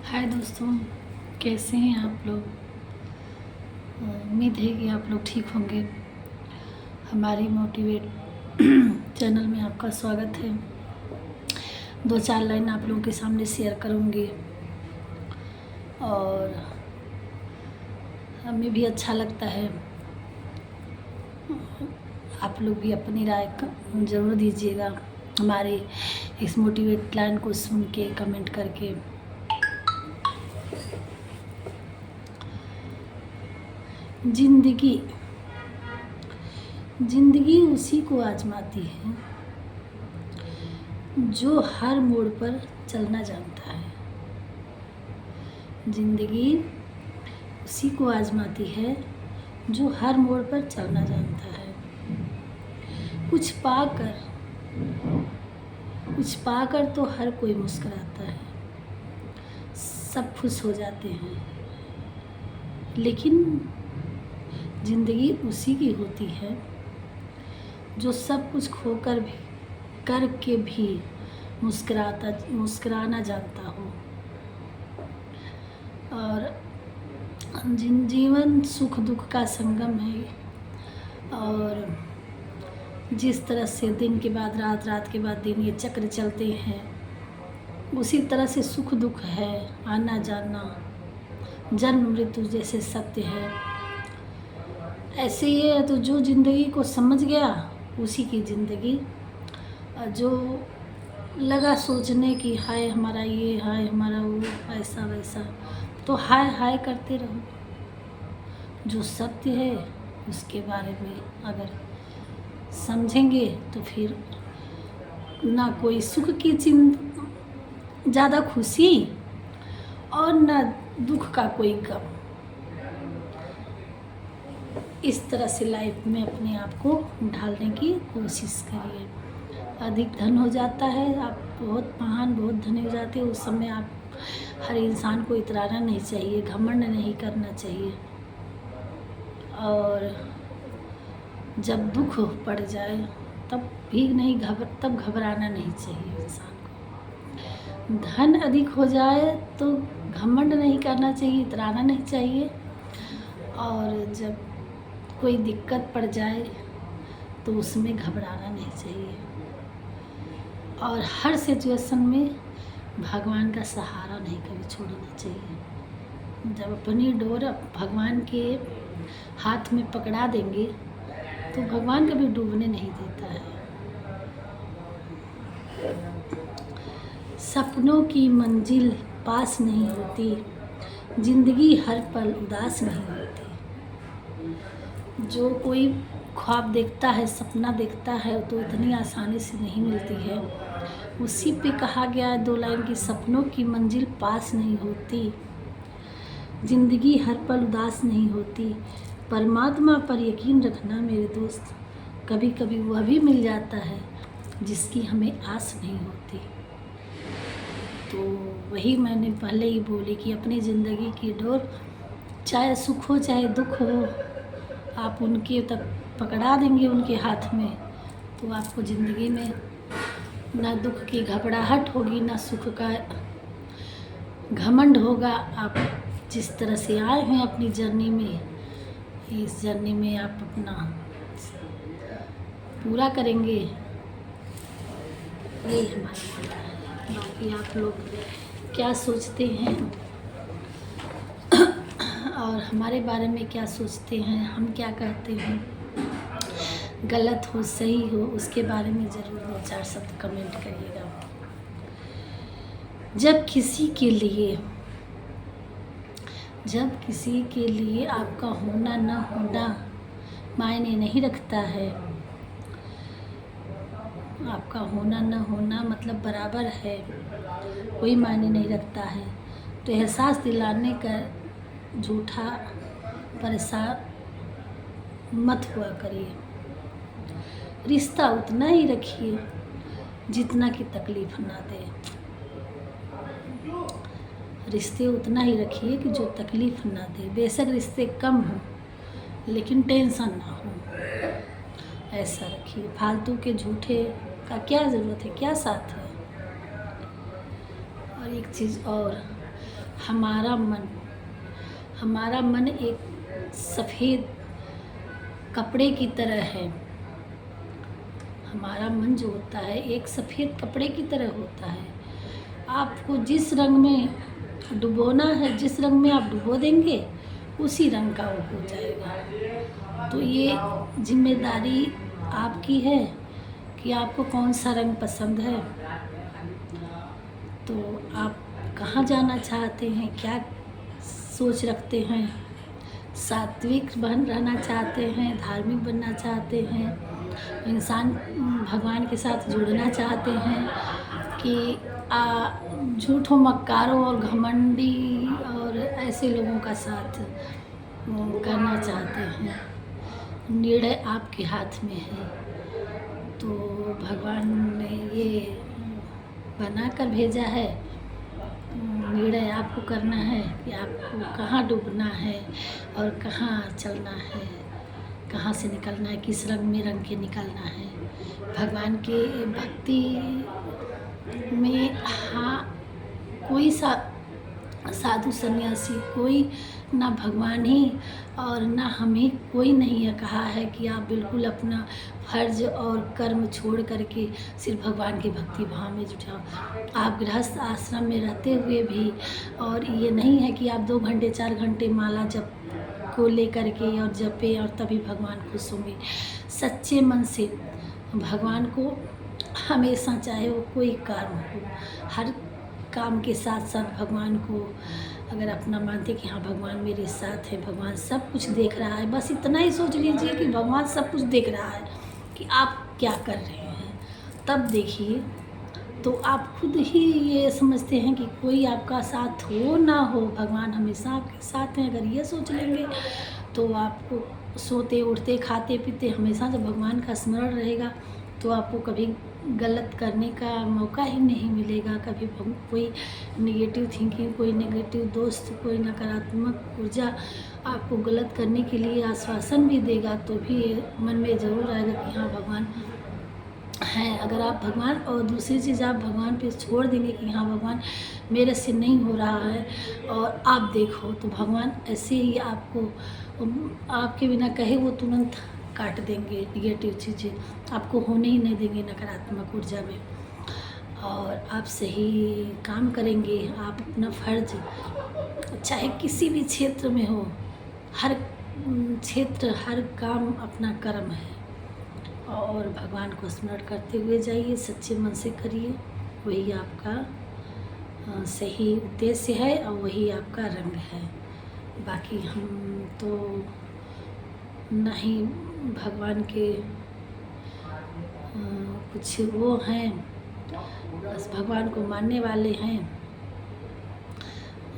हाय दोस्तों, कैसे हैं आप लोग। उम्मीद है कि आप लोग ठीक होंगे। हमारी मोटिवेट चैनल में आपका स्वागत है। 2-4 लाइन आप लोगों के सामने शेयर करूँगी और हमें भी अच्छा लगता है। आप लोग भी अपनी राय ज़रूर दीजिएगा हमारे इस मोटिवेट लाइन को सुन के, कमेंट करके। जिंदगी उसी को आजमाती है जो हर मोड़ पर चलना जानता है। जिंदगी उसी को आजमाती है जो हर मोड़ पर चलना जानता है। कुछ पाकर तो हर कोई मुस्कुराता है, सब खुश हो जाते हैं। लेकिन जिंदगी उसी की होती है जो सब कुछ खोकर भी, करके भी मुस्कुराना जानता हो। और जीवन सुख दुख का संगम है और जिस तरह से दिन के बाद रात, रात के बाद दिन, ये चक्र चलते हैं, उसी तरह से सुख दुख है, आना जाना, जन्म मृत्यु जैसे सत्य है। ऐसे ही है। तो जो ज़िंदगी को समझ गया उसी की ज़िंदगी, जो लगा सोचने की हाय हमारा ये, हाय हमारा वो, ऐसा वैसा, तो हाय हाय करते रहो। जो सत्य है उसके बारे में अगर समझेंगे तो फिर ना कोई सुख की ज़्यादा खुशी और ना दुख का कोई गम। इस तरह से लाइफ में अपने आप को ढालने की कोशिश करिए। अधिक धन हो जाता है, आप बहुत महान, बहुत धनी हो जाते हैं, उस समय आप हर इंसान को इतराना नहीं चाहिए, घमंड नहीं करना चाहिए। और जब दुख पड़ जाए तब भी नहीं तब घबराना नहीं चाहिए इंसान को। धन अधिक हो जाए तो घमंड नहीं करना चाहिए, इतराना नहीं चाहिए। और जब कोई दिक्कत पड़ जाए तो उसमें घबराना नहीं चाहिए। और हर सिचुएशन में भगवान का सहारा नहीं कभी छोड़ना चाहिए। जब अपनी डोर भगवान के हाथ में पकड़ा देंगे तो भगवान कभी डूबने नहीं देता है। सपनों की मंजिल पास नहीं होती, जिंदगी हर पल उदास नहीं होती। जो कोई ख्वाब देखता है, सपना देखता है, तो इतनी आसानी से नहीं मिलती है। उसी पे कहा गया है 2 लाइन की, सपनों की मंजिल पास नहीं होती, जिंदगी हर पल उदास नहीं होती। परमात्मा पर यकीन रखना मेरे दोस्त, कभी कभी वह भी मिल जाता है जिसकी हमें आस नहीं होती। तो वही मैंने पहले ही बोली कि अपनी ज़िंदगी की डोर, चाहे सुख हो चाहे दुख हो, आप उनके तक पकड़ा देंगे उनके हाथ में, तो आपको ज़िंदगी में ना दुख की घबराहट होगी, ना सुख का घमंड होगा। आप जिस तरह से आए हैं अपनी जर्नी में, इस जर्नी में आप अपना पूरा करेंगे, यही हमारी है। बाकी आप लोग क्या सोचते हैं और हमारे बारे में क्या सोचते हैं, हम क्या कहते हैं, गलत हो सही हो, उसके बारे में ज़रूर 2-4 शब्द कमेंट करिएगा। जब किसी के लिए आपका होना न होना मायने नहीं रखता है, आपका होना न होना मतलब बराबर है, कोई मायने नहीं रखता है, तो एहसास दिलाने का झूठा परेशान मत हुआ करिए। रिश्ता उतना ही रखिए जितना कि तकलीफ ना दे। रिश्ते उतना ही रखिए कि जो तकलीफ ना दे। बेशक रिश्ते कम हो लेकिन टेंशन ना हो, ऐसा रखिए। फालतू के झूठे का क्या ज़रूरत है, क्या साथ है। और एक चीज़ और, हमारा मन हमारा मन एक सफ़ेद कपड़े की तरह है। हमारा मन जो होता है एक सफ़ेद कपड़े की तरह होता है। आपको जिस रंग में डुबोना है, जिस रंग में आप डुबो देंगे उसी रंग का वो हो जाएगा। तो ये जिम्मेदारी आपकी है कि आपको कौन सा रंग पसंद है। तो आप कहाँ जाना चाहते हैं, क्या सोच रखते हैं, सात्विक बन रहना चाहते हैं, धार्मिक बनना चाहते हैं, इंसान भगवान के साथ जुड़ना चाहते हैं कि झूठों मक्कारों और घमंडी और ऐसे लोगों का साथ करना चाहते हैं। निर्णय आपके हाथ में है। तो भगवान ने ये बना कर भेजा है, निर्णय आपको करना है कि आपको कहाँ डूबना है और कहाँ चलना है, कहाँ से निकलना है, किस रंग में रंग के निकलना है। भगवान के भक्ति में कोई साधु सन्यासी कोई ना भगवान ही और ना हमें कोई नहीं है कहा है कि आप बिल्कुल अपना फर्ज और कर्म छोड़ करके सिर्फ भगवान की भक्ति भाव में जुटाओ। आप गृहस्थ आश्रम में रहते हुए भी, और ये नहीं है कि आप 2 घंटे 4 घंटे माला जप को लेकर के और जपे और तभी भगवान खुश होंगे। सच्चे मन से भगवान को हमेशा, चाहे वो कोई काम हो, हर काम के साथ साथ भगवान को अगर अपना मानते कि हाँ भगवान मेरे साथ है, भगवान सब कुछ देख रहा है, बस इतना ही सोच लीजिए कि भगवान सब कुछ देख रहा है कि आप क्या कर रहे हैं। तब देखिए तो आप खुद ही ये समझते हैं कि कोई आपका साथ हो ना हो, भगवान हमेशा आपके साथ हैं। अगर ये सोच लेंगे तो आपको सोते उठते खाते पीते हमेशा जब भगवान का स्मरण रहेगा तो आपको कभी गलत करने का मौका ही नहीं मिलेगा। कभी कोई नेगेटिव थिंकिंग, कोई नेगेटिव दोस्त, कोई नकारात्मक ऊर्जा आपको गलत करने के लिए आश्वासन भी देगा तो भी मन में ज़रूर आएगा कि हाँ भगवान हैं। अगर आप भगवान और दूसरी चीज़ आप भगवान पे छोड़ देंगे कि हाँ भगवान मेरे से नहीं हो रहा है और आप देखो, तो भगवान ऐसे ही आपको आपके बिना कहे वो तुरंत काट देंगे। निगेटिव चीज़ें आपको होने ही नहीं देंगे नकारात्मक ऊर्जा में, और आप सही काम करेंगे। आप अपना फर्ज चाहे किसी भी क्षेत्र में हो, हर क्षेत्र हर काम अपना कर्म है, और भगवान को स्मरण करते हुए जाइए, सच्चे मन से करिए। वही आपका सही उद्देश्य है और वही आपका रंग है। बाकी हम तो नहीं भगवान के कुछ वो हैं, बस भगवान को मानने वाले हैं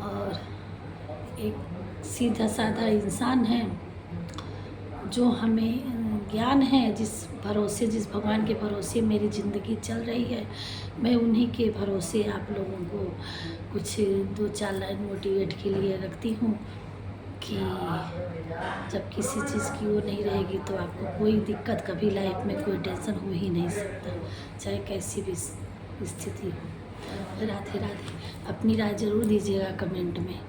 और एक सीधा साधा इंसान है जो हमें ज्ञान है, जिस भगवान के भरोसे मेरी ज़िंदगी चल रही है, मैं उन्हीं के भरोसे आप लोगों को कुछ 2-4 लाइन मोटिवेट के लिए रखती हूँ कि जब किसी चीज़ की वो नहीं रहेगी तो आपको कोई दिक्कत, कभी लाइफ में कोई टेंशन हो ही नहीं सकता, चाहे कैसी भी स्थिति हो। राधे राधे। अपनी राय ज़रूर दीजिएगा कमेंट में।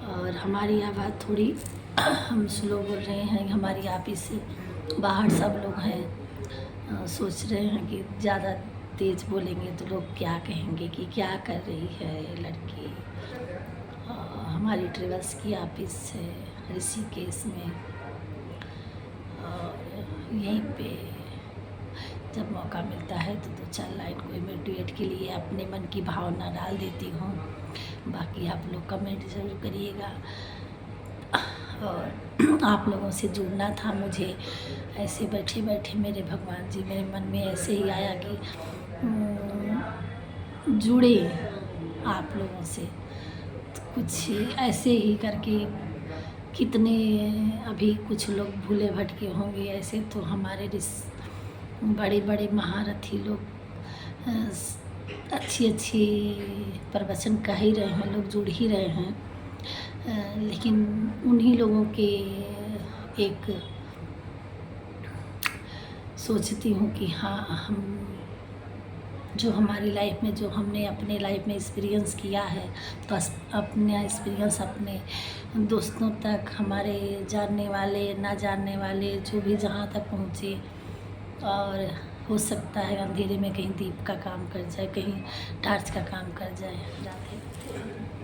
और हमारी आवाज़ थोड़ी हम स्लो बोल रहे हैं, हमारी आप ही से बाहर सब लोग हैं, सोच रहे हैं कि ज़्यादा तेज़ बोलेंगे तो लोग क्या कहेंगे कि क्या कर रही है लड़की। हमारी ट्रेवल्स की ऑफिस है ऋषिकेश में, और यहीं पे जब मौका मिलता है तो 2-4 लाइन कोई मोटिवेट के लिए अपने मन की भावना डाल देती हूँ। बाकी आप लोग कमेंट ज़रूर करिएगा। और आप लोगों से जुड़ना था मुझे, ऐसे बैठे बैठे मेरे भगवान जी मेरे मन में ऐसे ही आया कि जुड़े आप लोगों से। तो कुछ ऐसे ही करके कितने अभी कुछ लोग भूले भटके होंगे, ऐसे तो हमारे बड़े बड़े महारथी लोग अच्छी प्रवचन कह ही रहे हैं, लोग जुड़ ही रहे हैं। लेकिन उन्हीं लोगों के एक सोचती हूँ कि हाँ हम जो हमारी लाइफ में, जो हमने अपने लाइफ में एक्सपीरियंस किया है, तो अपना एक्सपीरियंस अपने दोस्तों तक, हमारे जानने वाले ना जानने वाले जो भी जहाँ तक पहुँचे, और हो सकता है अंधेरे में कहीं दीप का काम कर जाए, कहीं टार्च का काम कर जाए। राधे।